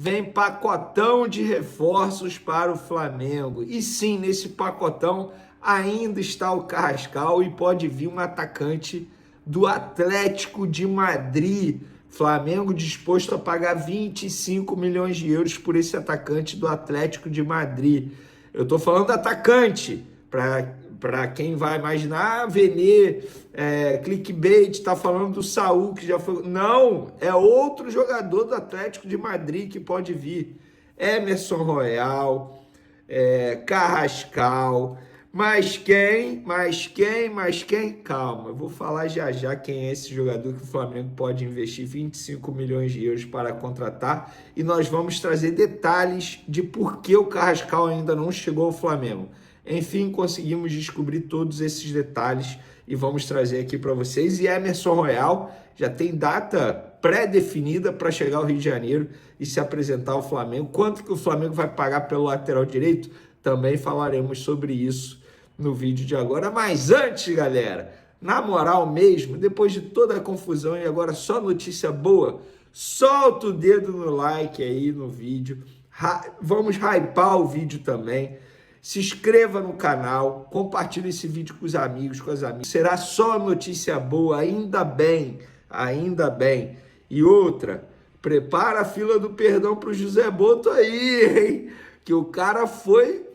vem pacotão de reforços para o Flamengo. E sim, nesse pacotão ainda está o Carrascal e pode vir um atacante do Atlético de Madrid. Flamengo disposto a pagar 25 milhões de euros por esse atacante do Atlético de Madrid. Eu estou falando atacante, para quem vai imaginar, Vene, clickbait, está falando do Saúl, que já foi... Não, é outro jogador do Atlético de Madrid que pode vir. Emerson Royal, Carrascal, mas quem? Calma, eu vou falar já quem é esse jogador que o Flamengo pode investir 25 milhões de euros para contratar, e nós vamos trazer detalhes de por que o Carrascal ainda não chegou ao Flamengo. Enfim, conseguimos descobrir todos esses detalhes e vamos trazer aqui para vocês. E Emerson Royal já tem data pré-definida para chegar ao Rio de Janeiro e se apresentar ao Flamengo. Quanto que o Flamengo vai pagar pelo lateral direito? Também falaremos sobre isso no vídeo de agora. Mas antes, galera, na moral mesmo, depois de toda a confusão e agora só notícia boa, solta o dedo no like aí no vídeo. Vamos hypar o vídeo também. Se inscreva no canal, compartilhe esse vídeo com os amigos, com as amigas. Será só notícia boa, ainda bem, ainda bem. E outra, prepara a fila do perdão para o José Boto aí, hein? Que o cara foi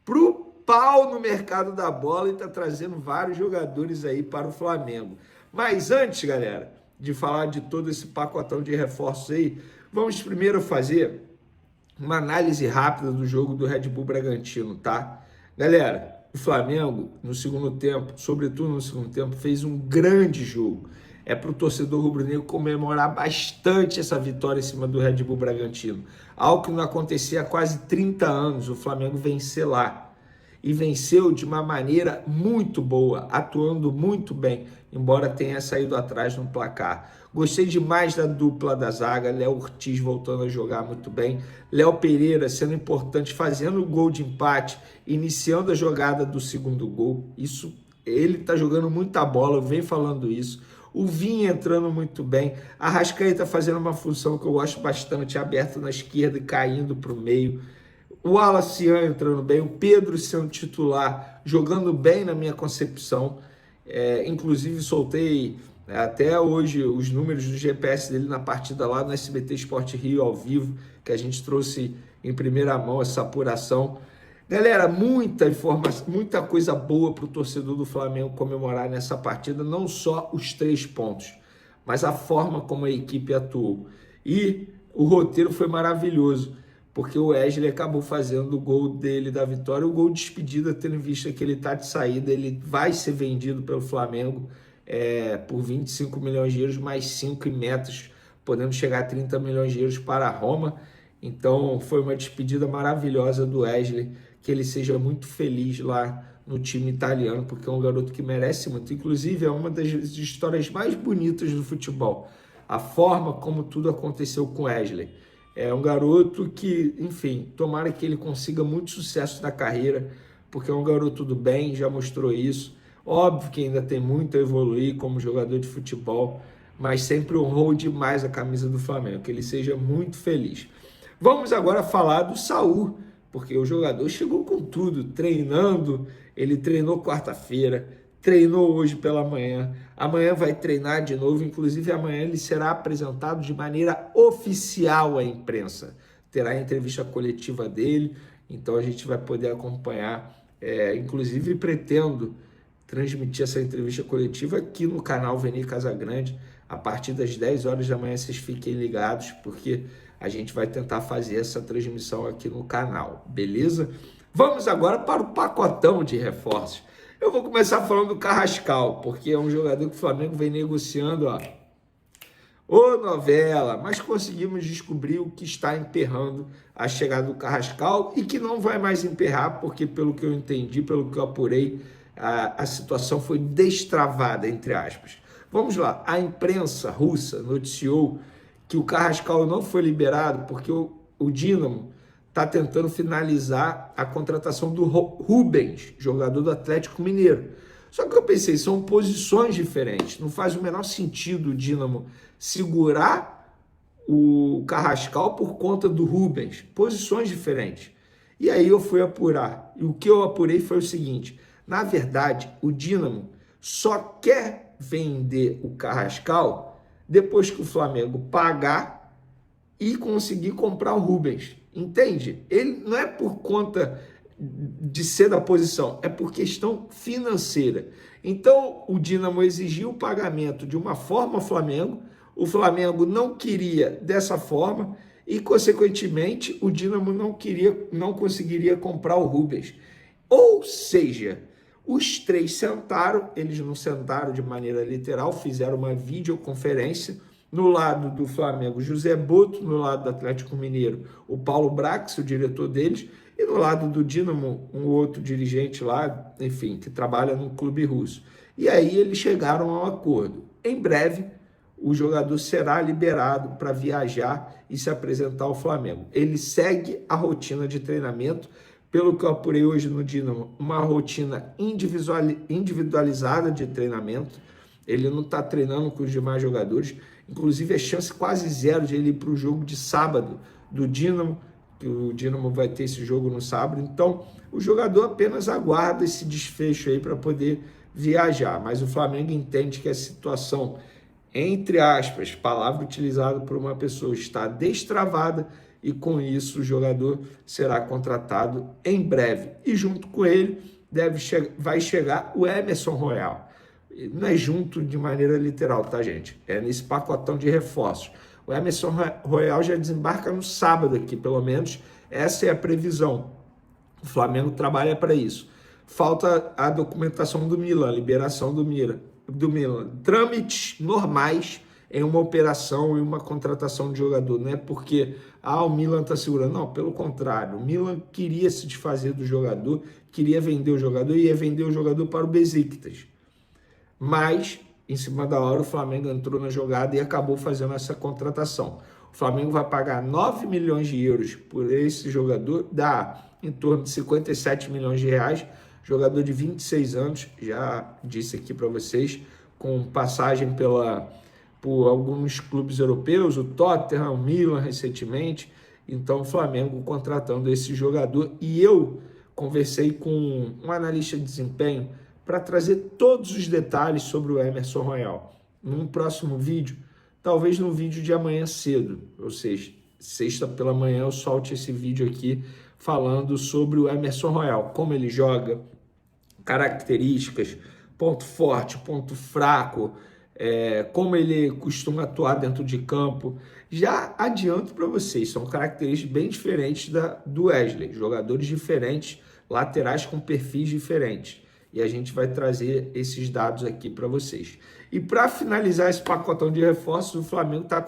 pro pau no mercado da bola e tá trazendo vários jogadores aí para o Flamengo. Mas antes, galera, de falar de todo esse pacotão de reforços aí, vamos primeiro fazer uma análise rápida do jogo do Red Bull Bragantino, tá? Galera, o Flamengo, no segundo tempo, sobretudo no segundo tempo, fez um grande jogo. É para o torcedor rubro-negro comemorar bastante essa vitória em cima do Red Bull Bragantino. Algo que não acontecia há quase 30 anos, o Flamengo vencer lá. E venceu de uma maneira muito boa, atuando muito bem, embora tenha saído atrás no placar. Gostei demais da dupla da zaga, Léo Ortiz voltando a jogar muito bem, Léo Pereira sendo importante, fazendo o gol de empate, iniciando a jogada do segundo gol. Isso, ele tá jogando muita bola, eu venho falando isso. O Vinha entrando muito bem, a Arrascaeta fazendo uma função que eu gosto bastante, aberto na esquerda e caindo para o meio. O Alacian entrando bem, o Pedro sendo titular, jogando bem na minha concepção. Inclusive soltei até hoje os números do GPS dele na partida lá no SBT Sport Rio ao vivo, que a gente trouxe em primeira mão essa apuração. Galera, muita informação, muita coisa boa para o torcedor do Flamengo comemorar nessa partida, não só os 3 pontos, mas a forma como a equipe atuou. E o roteiro foi maravilhoso, porque o Wesley acabou fazendo o gol dele da vitória, o gol de despedida, tendo em vista que ele está de saída, ele vai ser vendido pelo Flamengo por 25 milhões de euros, mais 5 em metas, podendo chegar a 30 milhões de euros para a Roma. Então foi uma despedida maravilhosa do Wesley, que ele seja muito feliz lá no time italiano, porque é um garoto que merece muito. Inclusive é uma das histórias mais bonitas do futebol, a forma como tudo aconteceu com o Wesley. É um garoto que, enfim, tomara que ele consiga muito sucesso na carreira, porque é um garoto do bem, já mostrou isso. Óbvio que ainda tem muito a evoluir como jogador de futebol, mas sempre honrou demais a camisa do Flamengo, que ele seja muito feliz. Vamos agora falar do Saúl, porque o jogador chegou com tudo, treinando, ele treinou quarta-feira, treinou hoje pela manhã, amanhã vai treinar de novo, inclusive amanhã ele será apresentado de maneira oficial à imprensa. Terá a entrevista coletiva dele, então a gente vai poder acompanhar, inclusive pretendo transmitir essa entrevista coletiva aqui no canal Vene Casagrande, a partir das 10 horas da manhã, vocês fiquem ligados, porque a gente vai tentar fazer essa transmissão aqui no canal, beleza? Vamos agora para o pacotão de reforços. Eu vou começar falando do Carrascal, porque é um jogador que o Flamengo vem negociando, ô novela, mas conseguimos descobrir o que está emperrando a chegada do Carrascal e que não vai mais emperrar, porque pelo que eu entendi, pelo que eu apurei, a situação foi destravada, entre aspas. Vamos lá, a imprensa russa noticiou que o Carrascal não foi liberado porque o Dinamo está tentando finalizar a contratação do Rubens, jogador do Atlético Mineiro. Só que eu pensei, são posições diferentes, não faz o menor sentido o Dinamo segurar o Carrascal por conta do Rubens, posições diferentes. E aí eu fui apurar. E o que eu apurei foi o seguinte: na verdade, o Dínamo só quer vender o Carrascal depois que o Flamengo pagar e conseguir comprar o Rubens. Entende? Ele não é por conta de ser da posição, é por questão financeira. Então, o Dínamo exigiu o pagamento de uma forma ao Flamengo, o Flamengo não queria dessa forma e, consequentemente, o Dínamo não conseguiria comprar o Rubens. Ou seja, os três sentaram, eles não sentaram de maneira literal, fizeram uma videoconferência. No lado do Flamengo, José Boto; no lado do Atlético Mineiro, o Paulo Brax, o diretor deles; e no lado do Dínamo, um outro dirigente lá, enfim, que trabalha no clube russo. E aí eles chegaram a um acordo. Em breve, o jogador será liberado para viajar e se apresentar ao Flamengo. Ele segue a rotina de treinamento, pelo que eu apurei hoje no Dínamo, uma rotina individualizada de treinamento. Ele não está treinando com os demais jogadores. Inclusive, é chance quase zero de ele ir para o jogo de sábado do Dínamo, que o Dínamo vai ter esse jogo no sábado. Então, o jogador apenas aguarda esse desfecho aí para poder viajar. Mas o Flamengo entende que a situação, entre aspas, palavra utilizada por uma pessoa, está destravada e, com isso, o jogador será contratado em breve. E, junto com ele, vai chegar o Emerson Royal. Não é junto de maneira literal, tá, gente? É nesse pacotão de reforços. O Emerson Royal já desembarca no sábado aqui, pelo menos essa é a previsão. O Flamengo trabalha para isso. Falta a documentação do Milan, liberação do Milan. Trâmites normais em uma operação e uma contratação de jogador. Não é porque o Milan está segurando. Não, pelo contrário. O Milan queria se desfazer do jogador, queria vender o jogador e ia vender o jogador para o Besiktas. Mas, em cima da hora, o Flamengo entrou na jogada e acabou fazendo essa contratação. O Flamengo vai pagar 9 milhões de euros por esse jogador, dá em torno de 57 milhões de reais, jogador de 26 anos, já disse aqui para vocês, com passagem por alguns clubes europeus, o Tottenham, o Milan recentemente. Então, o Flamengo contratando esse jogador. E eu conversei com um analista de desempenho para trazer todos os detalhes sobre o Emerson Royal. Num próximo vídeo, talvez no vídeo de amanhã cedo, ou seja, sexta pela manhã eu solte esse vídeo aqui falando sobre o Emerson Royal, como ele joga, características, ponto forte, ponto fraco, como ele costuma atuar dentro de campo. Já adianto para vocês, são características bem diferentes do Wesley, jogadores diferentes, laterais com perfis diferentes. E a gente vai trazer esses dados aqui para vocês. E para finalizar esse pacotão de reforços, o Flamengo está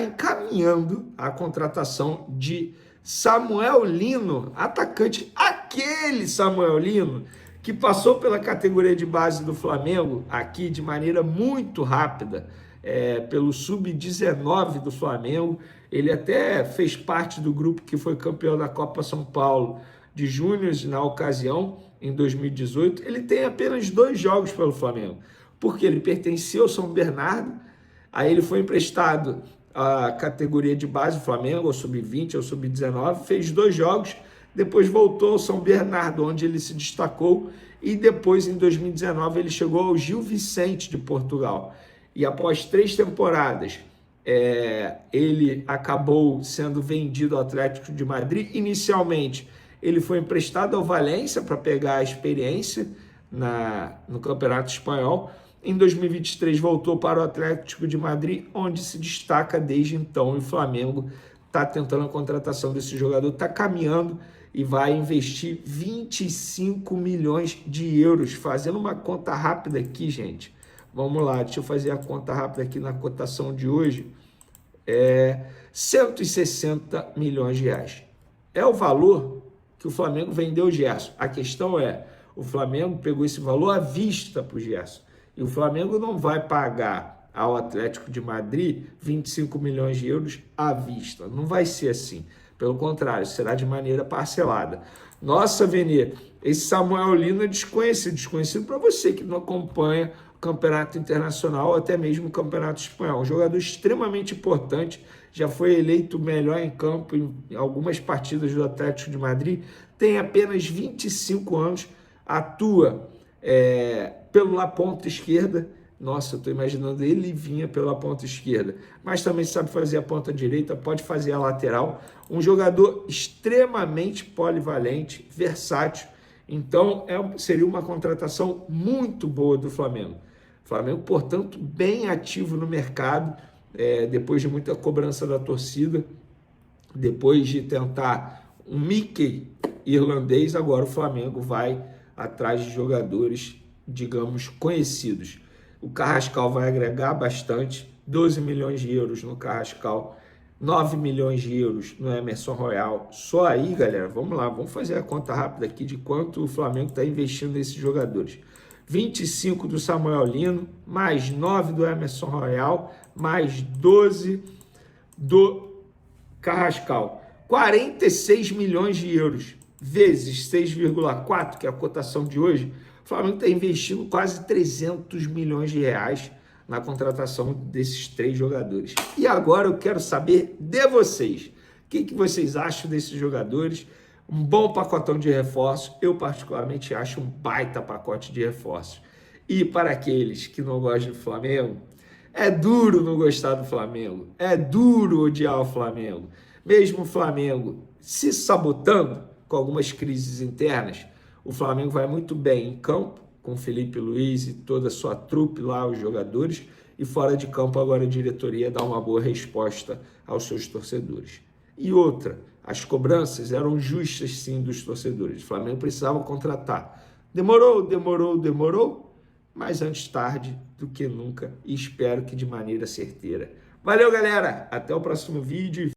encaminhando a contratação de Samuel Lino, atacante, aquele Samuel Lino que passou pela categoria de base do Flamengo aqui de maneira muito rápida, pelo Sub-19 do Flamengo. Ele até fez parte do grupo que foi campeão da Copa São Paulo de júniores na ocasião, em 2018. Ele tem apenas 2 jogos pelo Flamengo, porque ele pertencia ao São Bernardo, aí ele foi emprestado à categoria de base do Flamengo, ao Sub-20, ao Sub-19, fez 2 jogos, depois voltou ao São Bernardo, onde ele se destacou, e depois, em 2019, ele chegou ao Gil Vicente de Portugal. E após 3 temporadas, ele acabou sendo vendido ao Atlético de Madrid. Inicialmente, ele foi emprestado ao Valência para pegar a experiência no Campeonato Espanhol. Em 2023, voltou para o Atlético de Madrid, onde se destaca desde então. E o Flamengo está tentando a contratação desse jogador, está caminhando e vai investir 25 milhões de euros. Fazendo uma conta rápida aqui, gente. Vamos lá, deixa eu fazer a conta rápida aqui na cotação de hoje. 160 milhões de reais. É o valor que o Flamengo vendeu o Gerson. A questão o Flamengo pegou esse valor à vista para o Gerson. E o Flamengo não vai pagar ao Atlético de Madrid 25 milhões de euros à vista. Não vai ser assim. Pelo contrário, será de maneira parcelada. Nossa, Venê, esse Samuel Lino é desconhecido para você que não acompanha campeonato internacional ou até mesmo o campeonato espanhol. Um jogador extremamente importante, já foi eleito o melhor em campo em algumas partidas do Atlético de Madrid, tem apenas 25 anos, atua pela ponta esquerda. Nossa, eu estou imaginando ele vinha pela ponta esquerda, mas também sabe fazer a ponta direita, pode fazer a lateral. Um jogador extremamente polivalente, versátil. Então, seria uma contratação muito boa do Flamengo. O Flamengo, portanto, bem ativo no mercado, depois de muita cobrança da torcida, depois de tentar um Mickey irlandês, agora o Flamengo vai atrás de jogadores, digamos, conhecidos. O Carrascal vai agregar bastante, 12 milhões de euros no Carrascal, 9 milhões de euros no Emerson Royal. Só aí, galera, vamos lá, vamos fazer a conta rápida aqui de quanto o Flamengo está investindo nesses jogadores. 25 do Samuel Lino, mais 9 do Emerson Royal, mais 12 do Carrascal. 46 milhões de euros, vezes 6,4, que é a cotação de hoje. O Flamengo está investindo quase 300 milhões de reais na contratação desses 3 jogadores. E agora eu quero saber de vocês. O que vocês acham desses jogadores? Um bom pacotão de reforços. Eu particularmente acho um baita pacote de reforços. E para aqueles que não gostam do Flamengo, é duro não gostar do Flamengo. É duro odiar o Flamengo. Mesmo o Flamengo se sabotando com algumas crises internas, o Flamengo vai muito bem em campo, com Felipe Luiz e toda a sua trupe lá, os jogadores, e fora de campo agora a diretoria dá uma boa resposta aos seus torcedores. E outra, as cobranças eram justas sim dos torcedores. O Flamengo precisava contratar. Demorou, mas antes tarde do que nunca, e espero que de maneira certeira. Valeu, galera! Até o próximo vídeo.